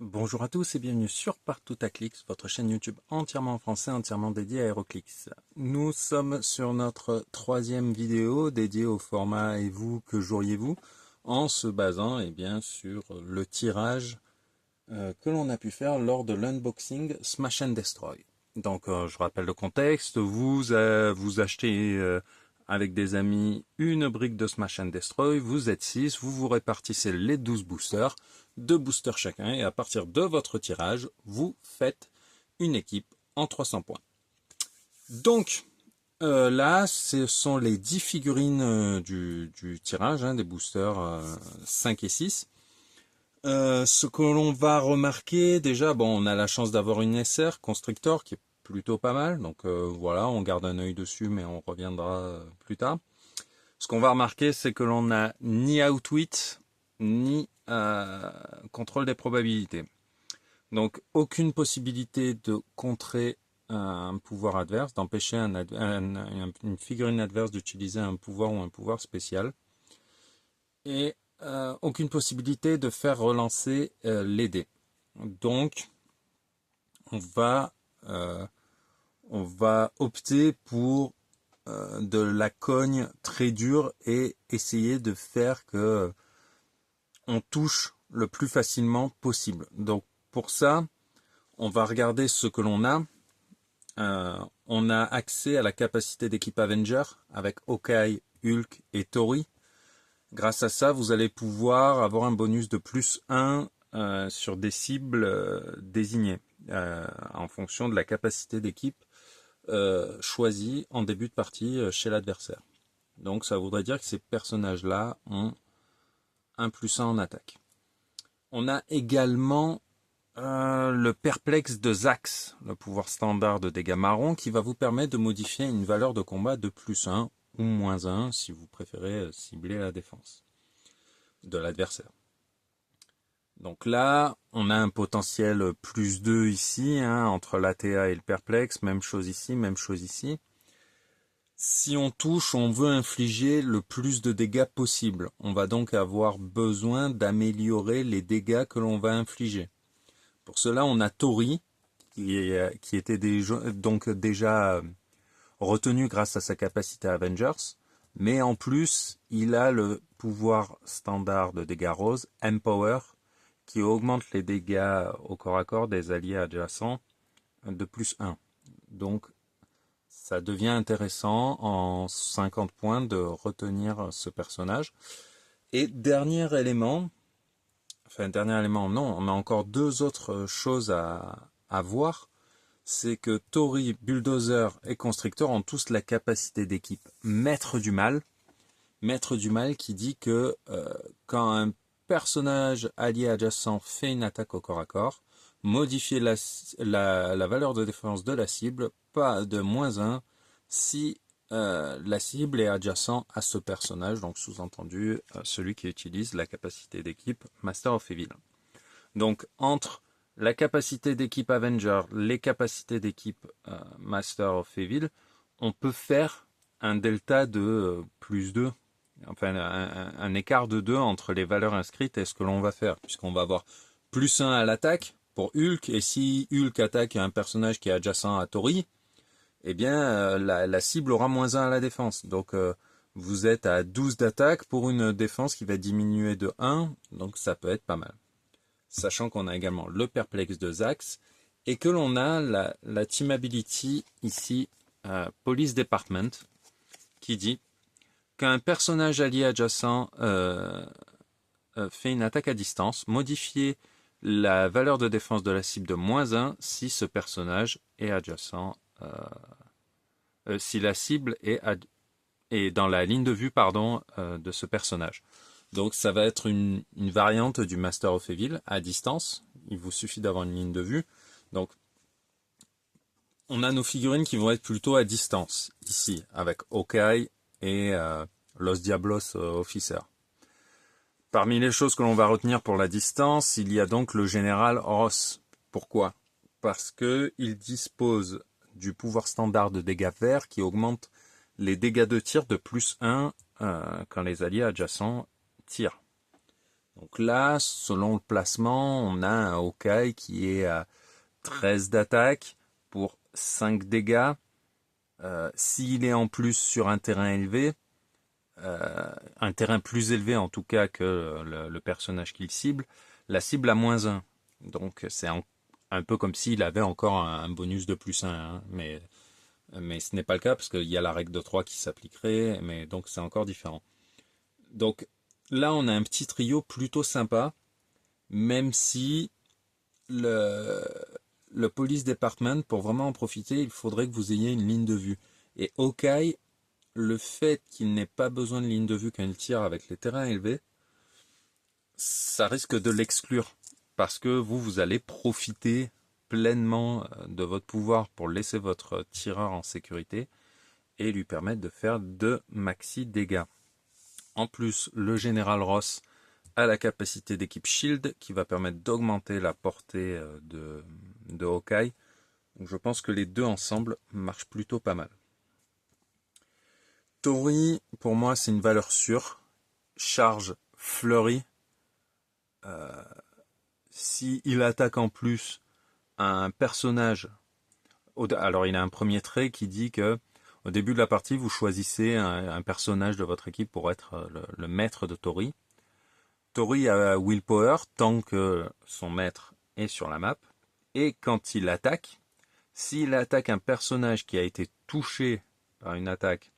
Bonjour à tous et bienvenue sur Partout à Clics, votre chaîne YouTube entièrement en français, entièrement dédiée à HeroClix. Nous sommes sur notre troisième vidéo dédiée au format Et vous, que joueriez-vous, en se basant sur le tirage que l'on a pu faire lors de l'unboxing Smash and Destroy. Donc je rappelle le contexte, vous achetez avec des amis une brique de Smash and Destroy, vous êtes 6, vous vous répartissez les 12 boosters, 2 boosters chacun, et à partir de votre tirage, vous faites une équipe en 300 points. Donc là, ce sont les 10 figurines du tirage, des boosters 5 et 6. Ce que l'on va remarquer, déjà, bon, on a la chance d'avoir une SR Constrictor qui est plutôt pas mal. Donc voilà, on garde un œil dessus, mais on reviendra plus tard. Ce qu'on va remarquer, c'est que l'on n'a ni outwit, ni contrôle des probabilités. Donc aucune possibilité de contrer un pouvoir adverse, d'empêcher une figurine adverse d'utiliser un pouvoir ou un pouvoir spécial. Et aucune possibilité de faire relancer les dés. Donc, on va, euh, on va opter pour de la cogne très dure et essayer de faire que on touche le plus facilement possible. Donc, pour ça, on va regarder ce que l'on a. On a accès à la capacité d'équipe Avenger avec Hawkeye, Hulk et Tori. Grâce à ça, vous allez pouvoir avoir un bonus de plus 1 sur des cibles désignées en fonction de la capacité d'équipe choisie en début de partie chez l'adversaire. Donc ça voudrait dire que ces personnages-là ont un plus 1 en attaque. On a également le perplexe de Zax, le pouvoir standard de dégâts marron, qui va vous permettre de modifier une valeur de combat de plus 1 ou moins 1 si vous préférez cibler la défense de l'adversaire. Donc là, on a un potentiel plus 2 ici, entre l'ATA et le perplexe, même chose ici, même chose ici. Si on touche, on veut infliger le plus de dégâts possible. On va donc avoir besoin d'améliorer les dégâts que l'on va infliger. Pour cela, on a Tori, qui était déjà retenu grâce à sa capacité Avengers, mais en plus, il a le pouvoir standard de dégâts roses, Empower, qui augmente les dégâts au corps à corps des alliés adjacents de plus 1. Donc, ça devient intéressant en 50 points de retenir ce personnage. Et dernier élément, non, on a encore deux autres choses à voir. C'est que Tori, Bulldozer et Constrictor ont tous la capacité d'équipe Maître du Mal. Maître du Mal qui dit que quand un personnage allié adjacent fait une attaque au corps à corps, modifier la valeur de défense de la cible, pas de moins 1, si la cible est adjacent à ce personnage, donc sous-entendu celui qui utilise la capacité d'équipe Master of Evil. Donc entre la capacité d'équipe Avenger, les capacités d'équipe Master of Evil, on peut faire un delta de plus 2, enfin un écart de 2 entre les valeurs inscrites et ce que l'on va faire, puisqu'on va avoir plus 1 à l'attaque pour Hulk, et si Hulk attaque un personnage qui est adjacent à Tori, eh bien la cible aura moins 1 à la défense. Donc vous êtes à 12 d'attaque pour une défense qui va diminuer de 1, donc ça peut être pas mal. Sachant qu'on a également le perplexe de Zax, et que l'on a la Team Ability ici, Police Department, qui dit qu'un personnage allié adjacent fait une attaque à distance, modifiez la valeur de défense de la cible de moins 1 si ce personnage est adjacent, si la cible est dans la ligne de vue de ce personnage. Donc ça va être une variante du Master of Evil à distance. Il vous suffit d'avoir une ligne de vue. Donc on a nos figurines qui vont être plutôt à distance ici, avec Hawkeye et Los Diablos Officer. Parmi les choses que l'on va retenir pour la distance, il y a donc le général Ross. Pourquoi? Parce qu'il dispose du pouvoir standard de dégâts verts qui augmente les dégâts de tir de plus 1 quand les alliés adjacents tirent. Donc là, selon le placement, on a un Hawkeye qui est à 13 d'attaque pour 5 dégâts. S'il est en plus sur un terrain élevé, un terrain plus élevé en tout cas que le personnage qu'il cible, la cible a -1. Donc c'est un peu comme s'il avait encore un bonus de +1, hein, mais ce n'est pas le cas parce qu'il y a la règle de 3 qui s'appliquerait, mais donc c'est encore différent. Donc là on a un petit trio plutôt sympa, même si le Police Department, pour vraiment en profiter, il faudrait que vous ayez une ligne de vue. Et Hawkeye, le fait qu'il n'ait pas besoin de ligne de vue quand il tire avec les terrains élevés, ça risque de l'exclure. Parce que vous allez profiter pleinement de votre pouvoir pour laisser votre tireur en sécurité et lui permettre de faire de maxi dégâts. En plus, le général Ross a la capacité d'équipe Shield qui va permettre d'augmenter la portée de Hawkeye. Donc je pense que les deux ensemble marchent plutôt pas mal. Tori, pour moi, c'est une valeur sûre. Charge fleurie. S'il attaque en plus un personnage, alors il a un premier trait qui dit que au début de la partie, vous choisissez un personnage de votre équipe pour être le maître de Tori. Tori a Willpower tant que son maître est sur la map. Et quand il attaque, s'il attaque un personnage qui a été touché par une attaque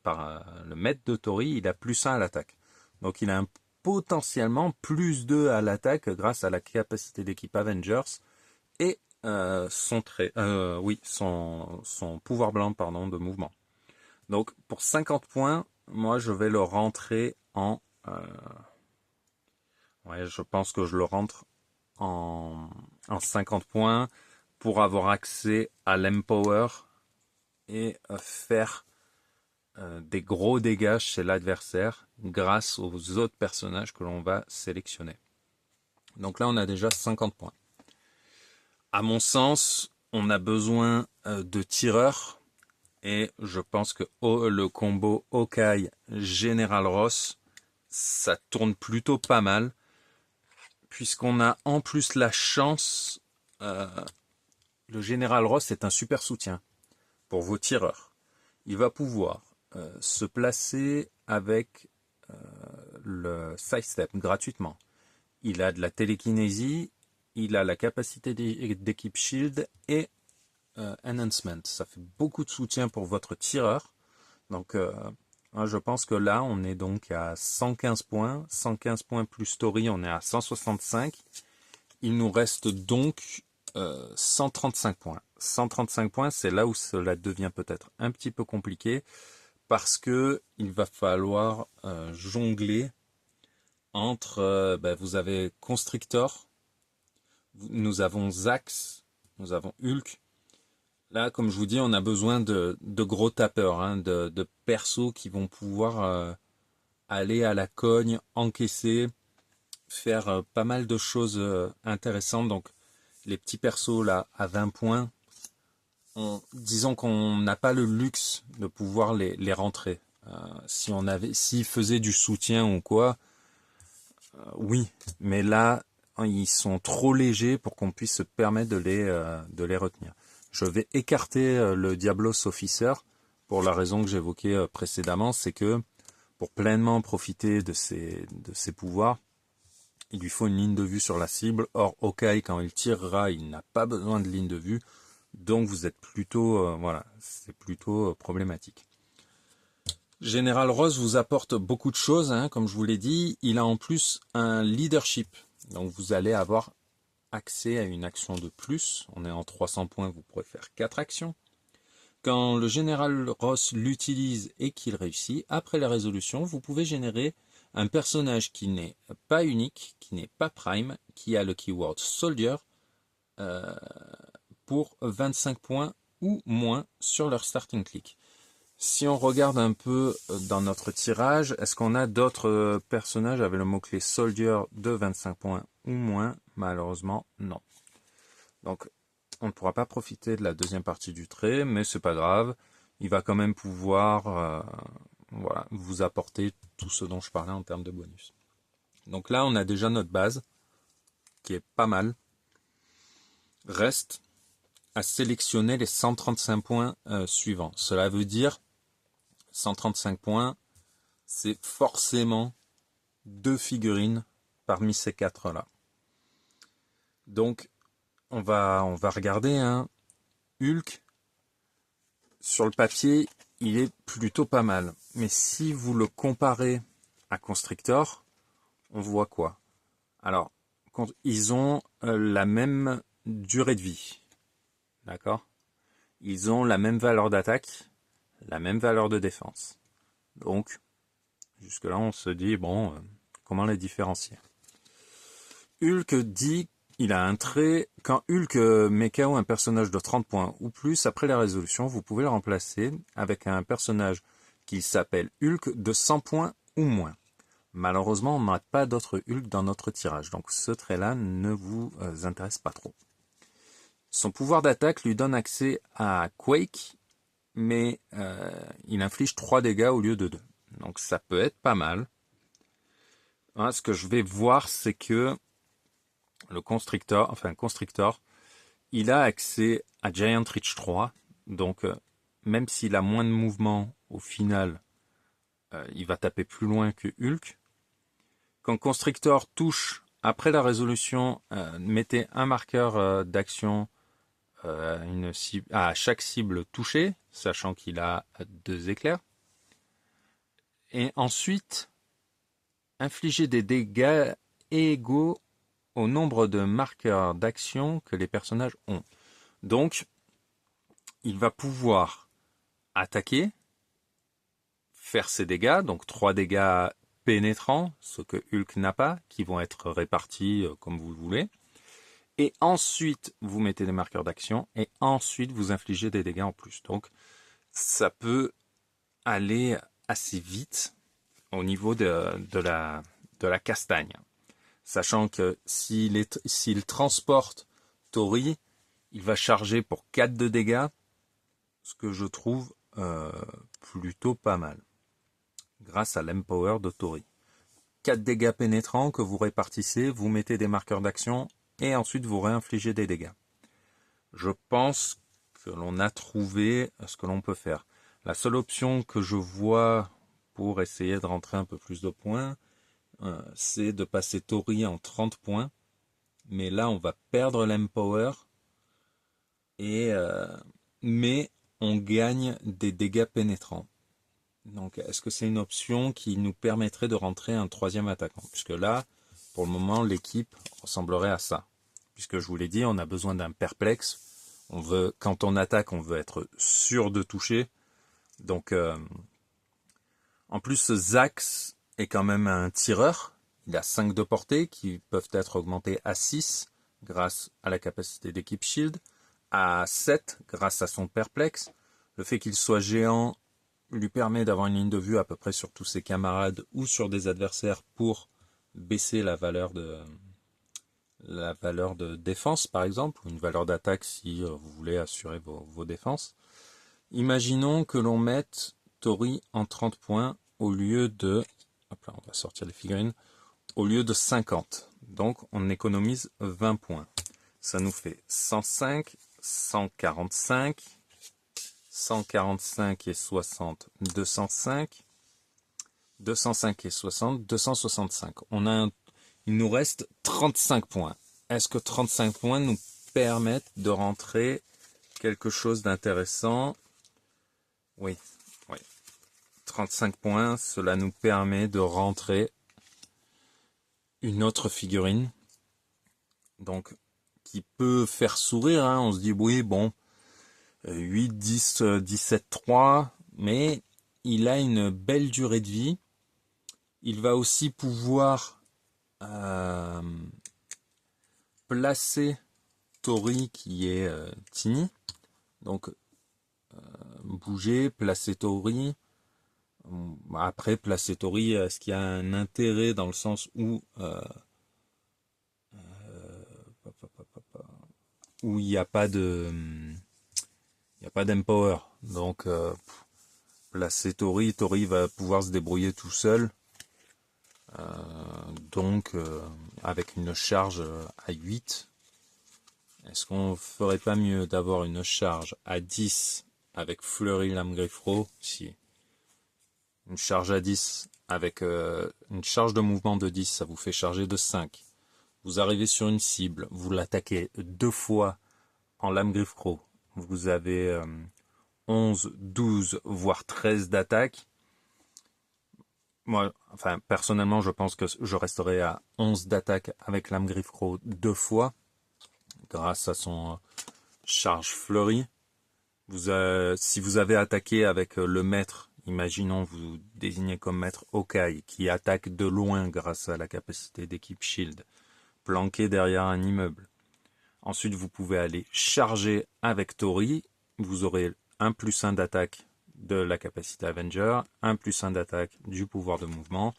par le maître de Tori, il a +1 à l'attaque. Donc il a potentiellement +2 à l'attaque grâce à la capacité d'équipe Avengers et son pouvoir blanc de mouvement. Donc pour 50 points, moi je vais le rentrer en... je pense que je le rentre en 50 points pour avoir accès à l'Empower et faire des gros dégâts chez l'adversaire grâce aux autres personnages que l'on va sélectionner. Donc là, on a déjà 50 points. À mon sens, on a besoin de tireurs et je pense que le combo Hawkeye General Ross, ça tourne plutôt pas mal puisqu'on a en plus la chance, le General Ross est un super soutien pour vos tireurs. Il va pouvoir se placer avec le sidestep gratuitement. Il a de la télékinésie, il a la capacité d'équipe shield et enhancement. Ça fait beaucoup de soutien pour votre tireur. Donc je pense que là on est donc à 115 points. 115 points plus Tori, on est à 165. Il nous reste donc 135 points. 135 points, c'est là où cela devient peut-être un petit peu compliqué parce que il va falloir jongler entre, vous avez Constrictor, nous avons Zax, nous avons Hulk. Là, comme je vous dis, on a besoin de gros tapeurs, hein, de persos qui vont pouvoir aller à la cogne, encaisser, faire pas mal de choses intéressantes. Donc, les petits persos là à 20 points, disons qu'on n'a pas le luxe de pouvoir les rentrer. S'ils faisaient du soutien ou quoi, oui, mais là ils sont trop légers pour qu'on puisse se permettre de les retenir. Je vais écarter le Diablos Officer pour la raison que j'évoquais précédemment, c'est que pour pleinement profiter de ses pouvoirs, il lui faut une ligne de vue sur la cible. Or, Hawkeye, quand il tirera, il n'a pas besoin de ligne de vue. Donc, vous êtes plutôt, c'est plutôt problématique. Général Ross vous apporte beaucoup de choses, hein, comme je vous l'ai dit. Il a en plus un leadership. Donc, vous allez avoir accès à une action de plus. On est en 300 points, vous pourrez faire 4 actions. Quand le Général Ross l'utilise et qu'il réussit, après la résolution, vous pouvez générer un personnage qui n'est pas unique, qui n'est pas prime, qui a le keyword Soldier pour 25 points ou moins sur leur starting click. Si on regarde un peu dans notre tirage, est-ce qu'on a d'autres personnages avec le mot-clé Soldier de 25 points ou moins? Malheureusement, non. Donc, on ne pourra pas profiter de la deuxième partie du trait, mais c'est pas grave. Il va quand même pouvoir vous apporter tout ce dont je parlais en termes de bonus. Donc là, on a déjà notre base, qui est pas mal. Reste à sélectionner les 135 points suivants. Cela veut dire 135 points, c'est forcément 2 figurines parmi ces 4-là. Donc, on va regarder, hein. Hulk, sur le papier, il est plutôt pas mal. Mais si vous le comparez à Constrictor, on voit quoi? Alors, ils ont la même durée de vie. D'accord? Ils ont la même valeur d'attaque, la même valeur de défense. Donc, jusque-là, on se dit, bon, comment les différencier? Hulk dit, il a un trait, quand Hulk met KO un personnage de 30 points ou plus, après la résolution, vous pouvez le remplacer avec un personnage qui s'appelle Hulk de 100 points ou moins. Malheureusement, on n'a pas d'autres Hulk dans notre tirage, donc ce trait-là ne vous intéresse pas trop. Son pouvoir d'attaque lui donne accès à Quake, mais il inflige 3 dégâts au lieu de 2. Donc ça peut être pas mal. Hein, ce que je vais voir, c'est que le Constrictor, il a accès à Giant Reach 3. Donc même s'il a moins de mouvement, au final, il va taper plus loin que Hulk. Quand Constrictor touche, après la résolution, mettez un marqueur d'action à chaque cible touchée, sachant qu'il a 2 éclairs. Et ensuite, infligez des dégâts égaux au nombre de marqueurs d'action que les personnages ont. Donc, il va pouvoir attaquer, faire ses dégâts, donc 3 dégâts pénétrants, ce que Hulk n'a pas, qui vont être répartis comme vous le voulez. Et ensuite, vous mettez des marqueurs d'action, et ensuite, vous infligez des dégâts en plus. Donc, ça peut aller assez vite au niveau de la castagne. Sachant que s'il transporte Tori, il va charger pour 4 de dégâts, ce que je trouve plutôt pas mal, grâce à l'Empower de Tori. 4 dégâts pénétrants que vous répartissez, vous mettez des marqueurs d'action, et ensuite vous réinfligez des dégâts. Je pense que l'on a trouvé ce que l'on peut faire. La seule option que je vois pour essayer de rentrer un peu plus de points, c'est de passer Tori en 30 points. Mais là, on va perdre l'Empower. Mais on gagne des dégâts pénétrants. Donc, est-ce que c'est une option qui nous permettrait de rentrer un 3e attaquant? Puisque là, pour le moment, l'équipe ressemblerait à ça. Puisque je vous l'ai dit, on a besoin d'un perplexe. Quand on attaque, on veut être sûr de toucher. Donc, en plus, Zax est quand même un tireur. Il a 5 de portée qui peuvent être augmentés à 6 grâce à la capacité d'équipe Shield, à 7 grâce à son perplexe. Le fait qu'il soit géant lui permet d'avoir une ligne de vue à peu près sur tous ses camarades ou sur des adversaires pour baisser la valeur de défense par exemple, ou une valeur d'attaque si vous voulez assurer vos défenses. Imaginons que l'on mette Tori en 30 points au lieu de, hop là, on va sortir les figurines, au lieu de 50. Donc on économise 20 points. Ça nous fait 105, 145, 145 et 60, 205, 205 et 60, 265. Il nous reste 35 points. Est-ce que 35 points nous permettent de rentrer quelque chose d'intéressant? Oui, oui. 35 points, cela nous permet de rentrer une autre figurine. Donc, qui peut faire sourire, hein. On se dit, oui, bon, 8, 10, 17, 3, mais il a une belle durée de vie. Il va aussi pouvoir placer Tori qui est Tiny. Donc, bouger, placer Tori. Après, placer Tori, est-ce qu'il y a un intérêt dans le sens où il n'y a pas d'empower. Donc, placer Tori va pouvoir se débrouiller tout seul. Donc, avec une charge à 8, est-ce qu'on ferait pas mieux d'avoir une charge à 10 avec fleurie lame griffero? Si. Une charge à 10 avec une charge de mouvement de 10, ça vous fait charger de 5. Vous arrivez sur une cible, vous l'attaquez 2 fois en lame griffero. Vous avez 11, 12, voire 13 d'attaque. Moi, enfin, personnellement, je pense que je resterai à 11 d'attaque avec lame griffero 2 fois, grâce à son charge fleurie. Si vous avez attaqué avec le maître, imaginons vous désignez comme maître Hawkeye, qui attaque de loin grâce à la capacité d'équipe Shield, planqué derrière un immeuble. Ensuite, vous pouvez aller charger avec Tori. Vous aurez un +1 d'attaque de la capacité Avenger, un +1 d'attaque du pouvoir de mouvement.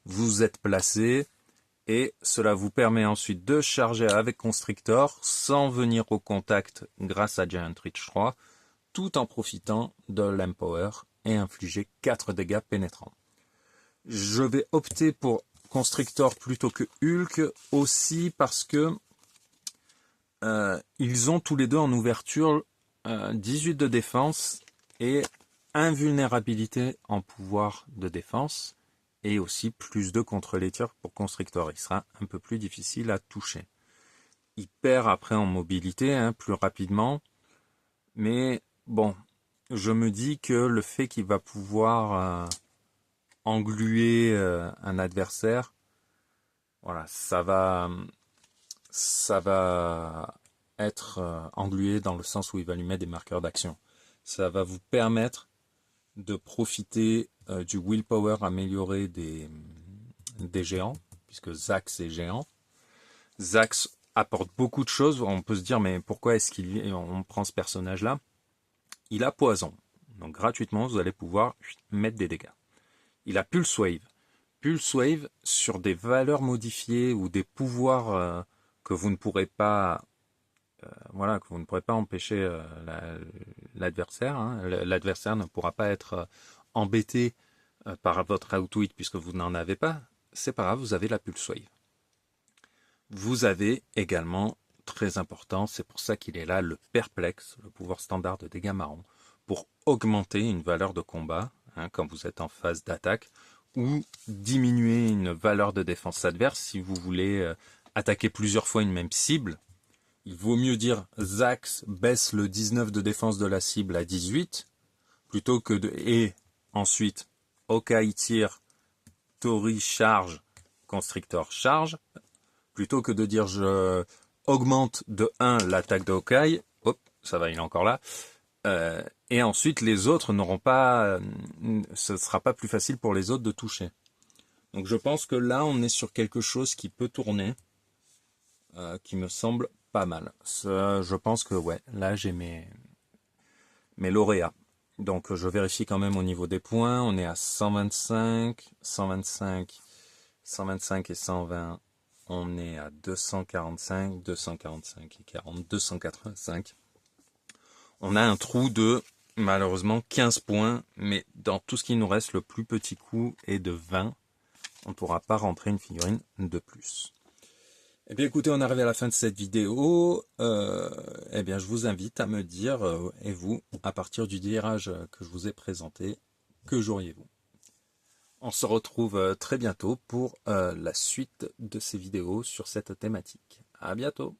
Vous êtes placé et cela vous permet ensuite de charger avec Constrictor sans venir au contact grâce à Giant Reach 3, tout en profitant de l'Empower et infliger 4 dégâts pénétrants. Je vais opter pour Constrictor plutôt que Hulk aussi parce que ils ont tous les deux en ouverture 18 de défense et invulnérabilité en pouvoir de défense et aussi +2 contre les tirs pour Constrictor. Il sera un peu plus difficile à toucher. Il perd après en mobilité plus rapidement, mais bon, je me dis que le fait qu'il va pouvoir engluer un adversaire, voilà, ça va être englué dans le sens où il va lui mettre des marqueurs d'action. Ça va vous permettre de profiter du willpower amélioré des géants, puisque Zax est géant. Zax apporte beaucoup de choses. On peut se dire, mais pourquoi est-ce qu'on prend ce personnage-là? Il a poison. Donc gratuitement, vous allez pouvoir mettre des dégâts. Il a Pulse Wave. Pulse Wave sur des valeurs modifiées ou des pouvoirs que vous ne pourrez pas empêcher l'adversaire. L'adversaire ne pourra pas être embêté par votre Outwit puisque vous n'en avez pas. C'est pas grave, vous avez la Pulse Wave. Vous avez également, très important, c'est pour ça qu'il est là, le Perplexe, le pouvoir standard de dégâts marron, pour augmenter une valeur de combat quand vous êtes en phase d'attaque, ou diminuer une valeur de défense adverse si vous voulez attaquer plusieurs fois une même cible. Il vaut mieux dire Zax baisse le 19 de défense de la cible à 18, plutôt que et ensuite Hawkeye tire, Tori charge, Constrictor charge, plutôt que de dire je augmente de 1 l'attaque de Hawkeye, hop, ça va, il est encore là, et ensuite les autres n'auront pas, ce sera pas plus facile pour les autres de toucher. Donc je pense que là on est sur quelque chose qui peut tourner, qui me semble pas mal. Je pense que ouais, là j'ai mes lauréats. Donc je vérifie quand même au niveau des points, on est à 125, 125, 125 et 120. On est à 245, 245 et 40, 285. On a un trou de, malheureusement, 15 points, mais dans tout ce qui nous reste, le plus petit coup est de 20. On ne pourra pas rentrer une figurine de plus. Eh bien, écoutez, on est arrivé à la fin de cette vidéo. Eh bien, je vous invite à me dire, et vous, à partir du tirage que je vous ai présenté, que joueriez-vous? On se retrouve très bientôt pour la suite de ces vidéos sur cette thématique. À bientôt!